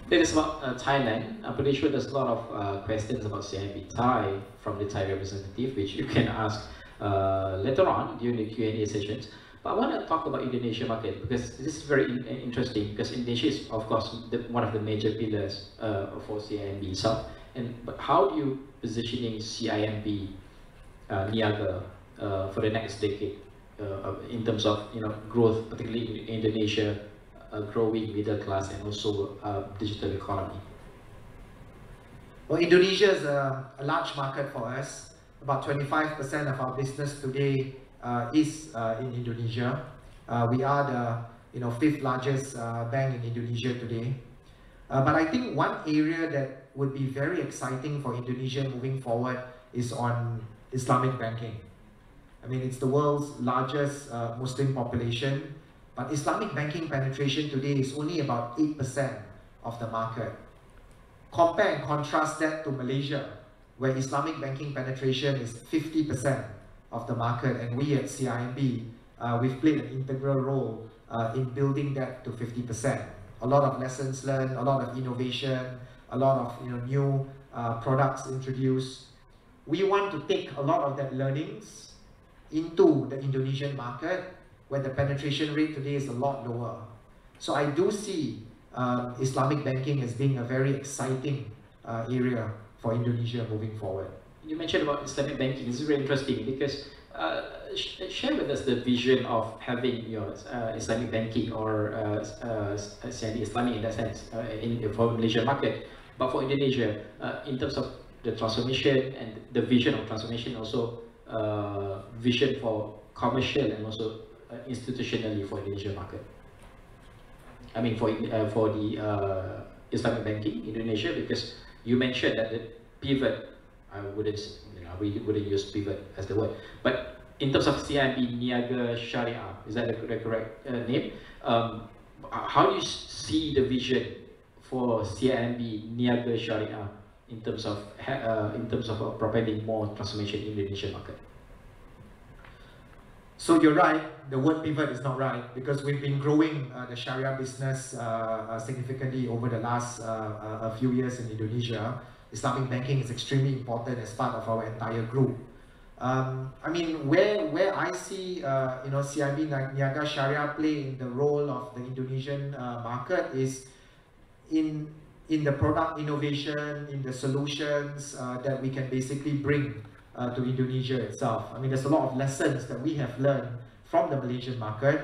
That is about Thailand. I'm pretty sure there's a lot of questions about CIMB Thai from the Thai representative, which you can ask later on during the Q&A sessions. But I want to talk about Indonesia market because this is very interesting because Indonesia is, of course, one of the major pillars for CIMB itself. But how do you positioning CIMB Niaga for the next decade in terms of growth, particularly in Indonesia, growing middle class and also digital economy? Well, Indonesia is a large market for us. About 25% of our business today is in Indonesia. We are the 5th largest bank in Indonesia today. But I think one area that would be very exciting for Indonesia moving forward is on Islamic banking. I mean, it's the world's largest Muslim population, but Islamic banking penetration today is only about 8% of the market. Compare and contrast that to Malaysia, where Islamic banking penetration is 50% of the market, and we at CIMB, we've played an integral role in building that to 50%. A lot of lessons learned, a lot of innovation, a lot of new products introduced. We want to take a lot of that learnings into the Indonesian market, where the penetration rate today is a lot lower. So I do see Islamic banking as being a very exciting area for Indonesia moving forward. You mentioned about Islamic banking. This is very interesting because share with us the vision of having Islamic banking or Islamic in that sense for Malaysian market, but for Indonesia in terms of the transformation and the vision of transformation, also vision for commercial and also institutionally for Indonesian market. I mean for the Islamic banking in Indonesia, because you mentioned that the pivot, I wouldn't use pivot as the word, but in terms of CIMB Niaga Sharia, is that the correct name? How do you see the vision for CIMB Niaga Sharia in terms of providing more transformation in the Indonesian market? So you're right, the word pivot is not right, because we've been growing the Sharia business significantly over the last a few years in Indonesia. Islamic banking is extremely important as part of our entire group. I mean, where I see CIMB Niaga Sharia play in the role of the Indonesian market is in the product innovation, in the solutions that we can basically bring to Indonesia itself. I mean, there's a lot of lessons that we have learned from the Malaysian market,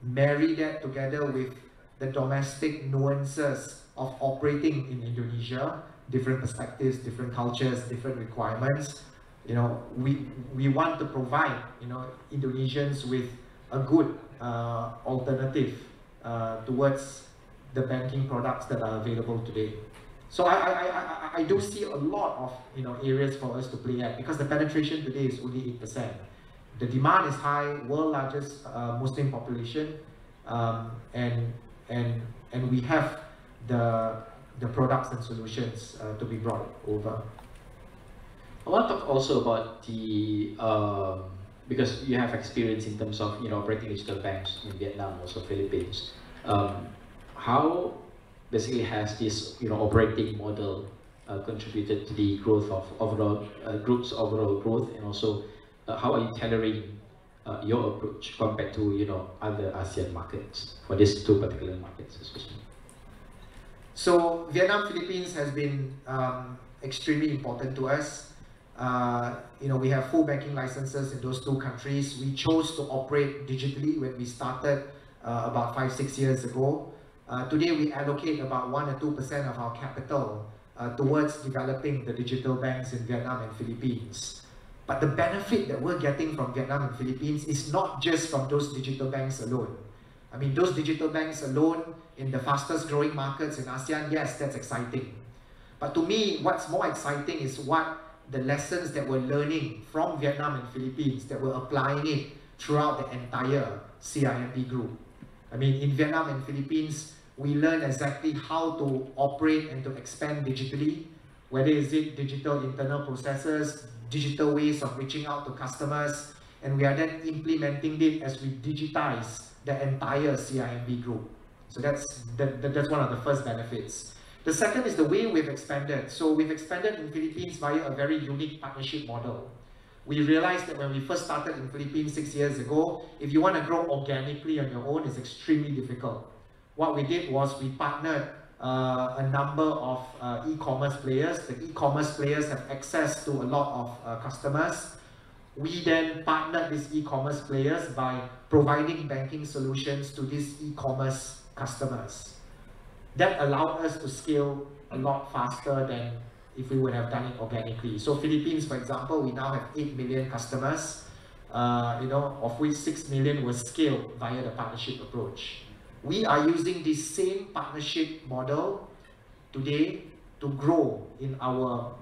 marry that together with the domestic nuances of operating in Indonesia, different perspectives, different cultures, different requirements. You know, we want to provide, you know, Indonesians with a good alternative towards the banking products that are available today. So I do see a lot of, you know, areas for us to play at, because the penetration today is only 8%. The demand is high, world largest Muslim population, and we have the products and solutions to be brought over. I want to talk also about the because you have experience in terms of, you know, operating digital banks in Vietnam, also Philippines. How basically has this, you know, operating model contributed to the growth of overall group's overall growth, and also how are you tailoring your approach compared to, you know, other ASEAN markets for these two particular markets especially? So Vietnam, Philippines has been extremely important to us. You know, we have full banking licenses in those two countries. We chose to operate digitally when we started about 5-6 years ago. Today we allocate about 1 or 2% of our capital towards developing the digital banks in Vietnam and Philippines. But the benefit that we're getting from Vietnam and Philippines is not just from those digital banks alone. I mean, those digital banks alone in the fastest growing markets in ASEAN, yes, that's exciting. But to me, what's more exciting is what the lessons that we're learning from Vietnam and Philippines, that we're applying it throughout the entire CIMB group. I mean, in Vietnam and Philippines, we learn exactly how to operate and to expand digitally, whether is it digital internal processes, digital ways of reaching out to customers, and we are then implementing it as we digitize the entire CIMB group. So that's one of the first benefits. The second is the way we've expanded. So we've expanded in Philippines via a very unique partnership model. We realized that when we first started in Philippines 6 years ago, if you want to grow organically on your own, it's extremely difficult. What we did was we partnered a number of e-commerce players. The e-commerce players have access to a lot of customers. We then partnered these e-commerce players by providing banking solutions to these e-commerce customers. That allowed us to scale a lot faster than if we would have done it organically. So Philippines, for example, we now have 8 million customers, you know, of which 6 million was scaled via the partnership approach. We are using this same partnership model today to grow in our,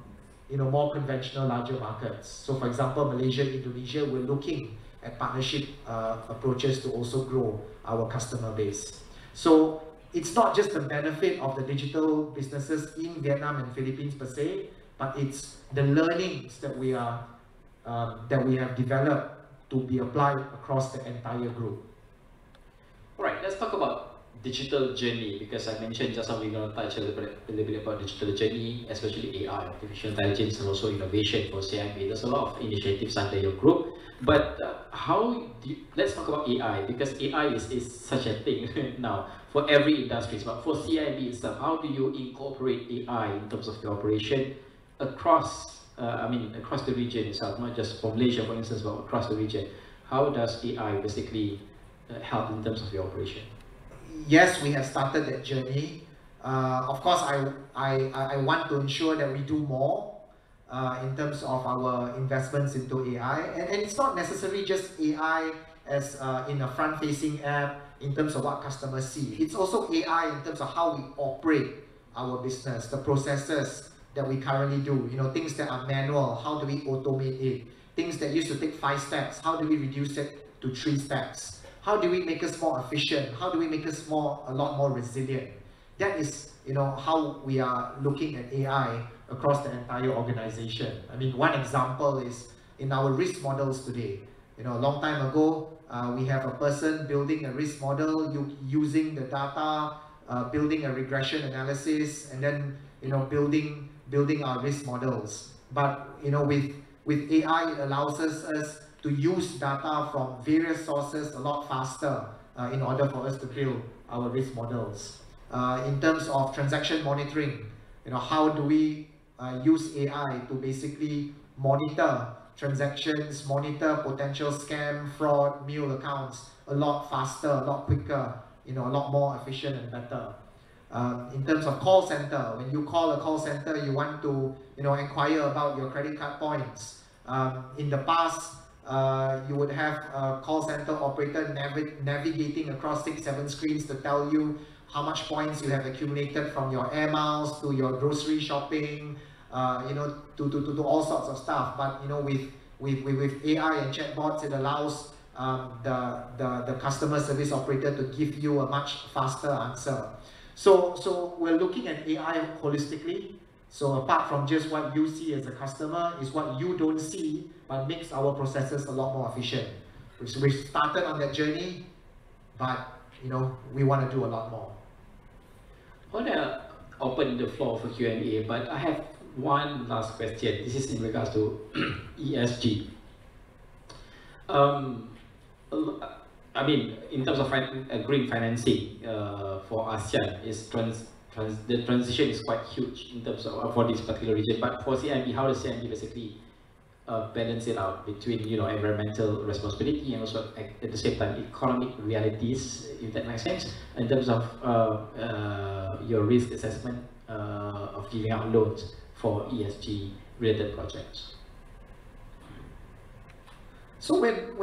you know, more conventional larger markets. So for example, Malaysia, Indonesia, we're looking at partnership approaches to also grow our customer base. So it's not just the benefit of the digital businesses in Vietnam and Philippines per se, but it's the learnings that we have developed to be applied across the entire group. All right, let's talk about digital journey, because I mentioned just now we're going to touch a little bit about digital journey, especially AI, artificial intelligence, and also innovation for CIMB. There's a lot of initiatives under your group, but let's talk about AI, because AI is such a thing now for every industry. But for CIMB itself, how do you incorporate AI in terms of the operation across, across the region itself, not just for Malaysia, for instance, but across the region? How does AI basically help in terms of your operation? Yes, we have started that journey. Of course, I want to ensure that we do more in terms of our investments into AI. And it's not necessarily just AI as in a front-facing app in terms of what customers see. It's also AI in terms of how we operate our business, the processes that we currently do. You know, things that are manual, how do we automate it? Things that used to take 5 steps, how do we reduce it to 3 steps? How do we make us more efficient? How do we make us a lot more resilient? That is, you know, how we are looking at AI across the entire organization. I mean, one example is in our risk models today. You know, a long time ago, we have a person building a risk model, using the data, building a regression analysis, and then, you know, building our risk models. But, you know, with AI, it allows us to use data from various sources a lot faster in order for us to build our risk models. In terms of transaction monitoring, you know, how do we use AI to basically monitor transactions, monitor potential scam, fraud, mule accounts a lot faster, a lot quicker, you know, a lot more efficient and better. In terms of call center, when you call a call center, you want to inquire about your credit card points. In the past, you would have a call center operator navigating across 6-7 screens to tell you how much points you have accumulated from your air miles to your grocery shopping, to all sorts of stuff. But with AI and chatbots, it allows the customer service operator to give you a much faster answer. So we're looking at AI holistically. So apart from just what you see as a customer, is what you don't see, but makes our processes a lot more efficient. We started on that journey, but we want to do a lot more. I want to open the floor for Q&A, but I have one last question. This is in regards to ESG. I mean, in terms of green financing for ASEAN, the transition is quite huge in terms of for this particular region. But for CIMB, how does CIMB basically balance it out between environmental responsibility and also at the same time economic realities, if that makes sense, in terms of your risk assessment of giving out loans for ESG related projects? So when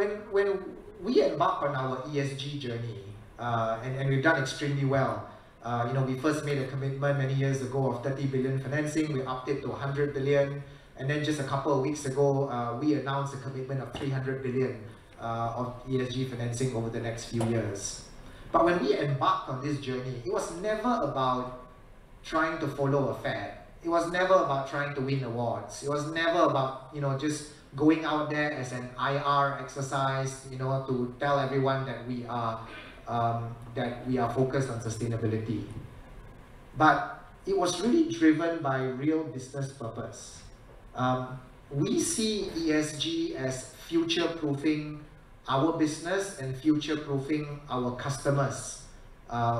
we embark on our ESG journey, and we've done extremely well. We first made a commitment many years ago of 30 billion financing. We upped it to 100 billion. And then just a couple of weeks ago, we announced a commitment of 300 billion of ESG financing over the next few years. But when we embarked on this journey, it was never about trying to follow a fad. It was never about trying to win awards. It was never about, just going out there as an IR exercise, to tell everyone that we are focused on sustainability. But it was really driven by real business purpose. We see ESG as future-proofing our business and future-proofing our customers,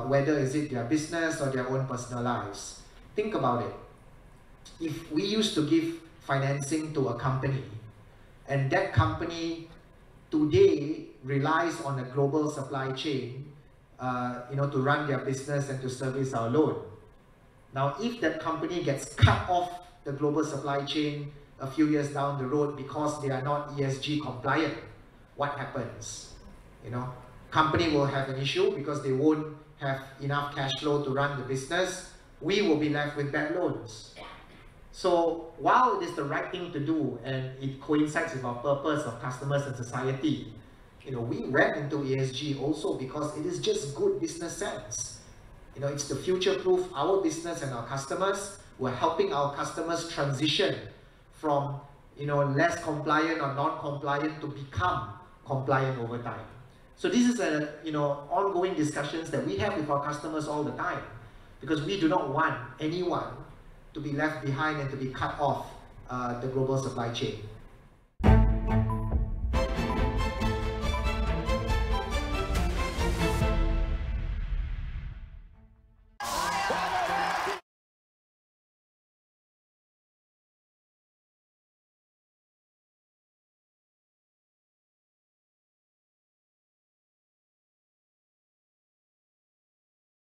whether is it their business or their own personal lives. Think about it. If we used to give financing to a company, and that company today relies on a global supply chain, to run their business and to service our loan. Now, if that company gets cut off the global supply chain a few years down the road because they are not ESG compliant, what happens? Company will have an issue because they won't have enough cash flow to run the business. We will be left with bad loans. So while it is the right thing to do and it coincides with our purpose of customers and society, we went into ESG also because it is just good business sense. It's to future-proof our business and our customers. We're helping our customers transition from, less compliant or non-compliant to become compliant over time. So this is ongoing discussions that we have with our customers all the time, because we do not want anyone to be left behind and to be cut off the global supply chain.